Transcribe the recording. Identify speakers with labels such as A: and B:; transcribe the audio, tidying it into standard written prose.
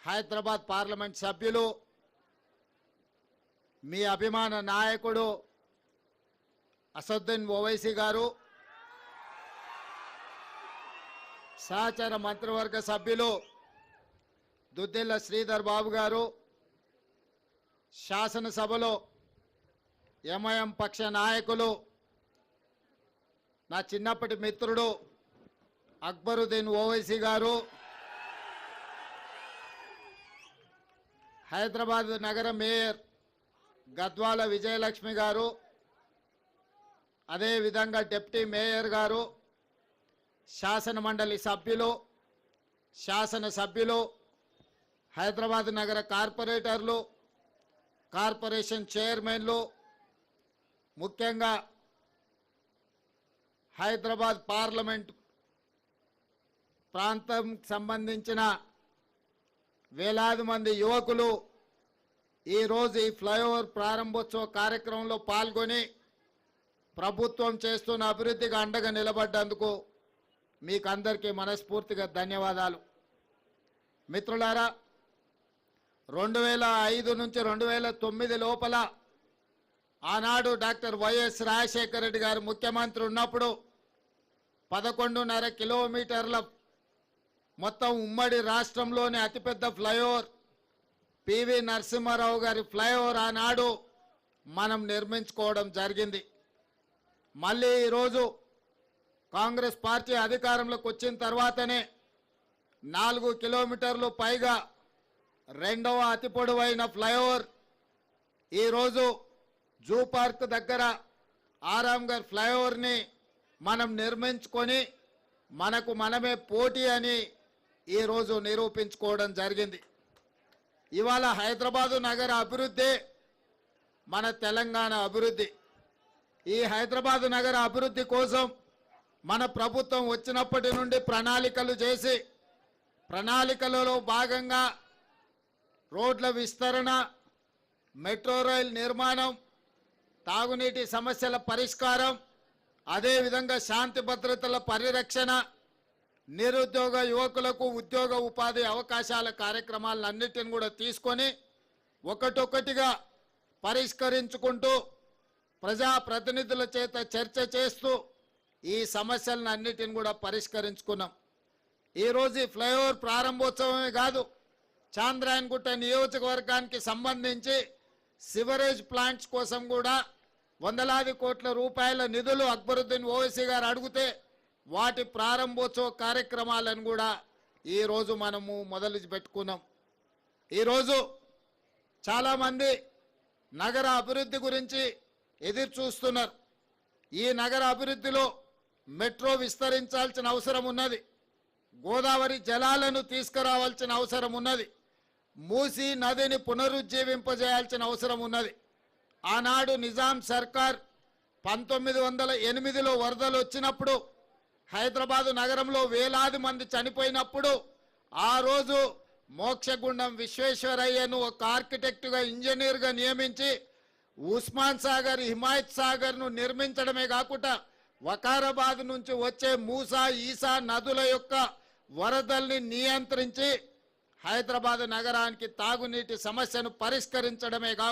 A: Hyderabad parliament సభ్యులు మీ అభిమాన నాయకుడు అసదుద్దీన్ ఓవైసీ గారు, సహచర మంత్రివర్గ సభ్యులు దుద్దిల్ల శ్రీధర్ బాబు గారు, శాసనసభలో ఎంఐఎం పక్ష నాయకులు నా చిన్నప్పటి మిత్రుడు అక్బరుద్దీన్ ఓవైసీ గారు, హైదరాబాద్ నగర మేయర్ గద్వాల విజయలక్ష్మి గారు, అదేవిధంగా డిప్యూటీ మేయర్ గారు, శాసన మండలి సభ్యులు, శాసనసభ్యులు, హైదరాబాద్ నగర కార్పొరేటర్లు, కార్పొరేషన్ చైర్మన్లు, ముఖ్యంగా హైదరాబాద్ పార్లమెంట్ ప్రాంతం సంబంధించిన వేలాది మంది యువకులు ఈరోజు ఈ ఫ్లైఓవర్ ప్రారంభోత్సవ కార్యక్రమంలో పాల్గొని ప్రభుత్వం చేస్తున్న అభివృద్ధికి అండగా నిలబడ్డందుకు మీకు అందరికీ మనస్ఫూర్తిగా ధన్యవాదాలు. మిత్రులారా, 2005 నుంచి 2009 లోపల ఆనాడు డాక్టర్ వైఎస్ రాజశేఖర రెడ్డి గారు ముఖ్యమంత్రి ఉన్నప్పుడు 11.5 కిలోమీటర్ల మొత్తం ఉమ్మడి రాష్ట్రంలోని అతిపెద్ద ఫ్లైఓవర్ పివి నరసింహారావు గారి ఫ్లైఓవర్ ఆనాడు మనం నిర్మించుకోవడం జరిగింది. మళ్ళీ ఈరోజు కాంగ్రెస్ పార్టీ అధికారంలోకి వచ్చిన తర్వాతనే 4 కిలోమీటర్లు పైగా రెండవ అతి పొడవైన ఫ్లైఓవర్ ఈరోజు జూ పార్క్ దగ్గర ఆరాంఘర్ ఫ్లైఓవర్ని మనం నిర్మించుకొని మనకు మనమే పోటీ అని ఈరోజు నిరూపించుకోవడం జరిగింది. ఇవాళ హైదరాబాదు నగర అభివృద్ధి మన తెలంగాణ అభివృద్ధి. ఈ హైదరాబాదు నగర అభివృద్ధి కోసం మన ప్రభుత్వం వచ్చినప్పటి నుండి ప్రణాళికలు చేసి ప్రణాళికలలో భాగంగా రోడ్ల విస్తరణ, మెట్రో రైల్ నిర్మాణం, తాగునీటి సమస్యల పరిష్కారం, అదేవిధంగా శాంతి భద్రతల పరిరక్షణ, నిరుద్యోగ యువకులకు ఉద్యోగ ఉపాధి అవకాశాల కార్యక్రమాలన్నిటిని కూడా తీసుకొని ఒకటొక్కటిగా పరిష్కరించుకుంటూ ప్రజాప్రతినిధుల చేత చర్చ చేస్తూ ఈ సమస్యలను అన్నిటిని కూడా పరిష్కరించుకున్నాం. ఈరోజు ఈ ఫ్లైఓవర్ ప్రారంభోత్సవమే కాదు, చాంద్రాయణగుట్ట నియోజకవర్గానికి సంబంధించి సివరేజ్ ప్లాంట్స్ కోసం కూడా వందలాది కోట్ల రూపాయల నిధులు అక్బరుద్దీన్ ఓవైసీ గారు అడిగితే వాటి ప్రారంభోత్సవ కార్యక్రమాలను కూడా ఈరోజు మనము మొదలు పెట్టుకున్నాం. ఈరోజు చాలామంది నగర అభివృద్ధి గురించి ఎదురు చూస్తున్నారు. ఈ నగర అభివృద్ధిలో మెట్రో విస్తరించాల్సిన అవసరం ఉన్నది, గోదావరి జలాలను తీసుకురావాల్సిన అవసరం ఉన్నది, మూసీ నదిని పునరుజ్జీవింపజేయాల్సిన అవసరం ఉన్నది. ఆనాడు నిజాం సర్కార్ 1908లో వరదలు వచ్చినప్పుడు హైదరాబాదు నగరంలో వేలాది మంది చనిపోయినప్పుడు ఆ రోజు మోక్షగుండం విశ్వేశ్వరయ్యను ఒక ఆర్కిటెక్టుగా, ఇంజనీర్గా నియమించి ఉస్మాన్ సాగర్, హిమాయత్ సాగర్ను నిర్మించడమే కాకుండా వకారాబాద్ నుంచి వచ్చే మూసా, ఈసా నదుల యొక్క వరదల్ని నియంత్రించి హైదరాబాద్ నగరానికి తాగునీటి సమస్యను పరిష్కరించడమే కాకుండా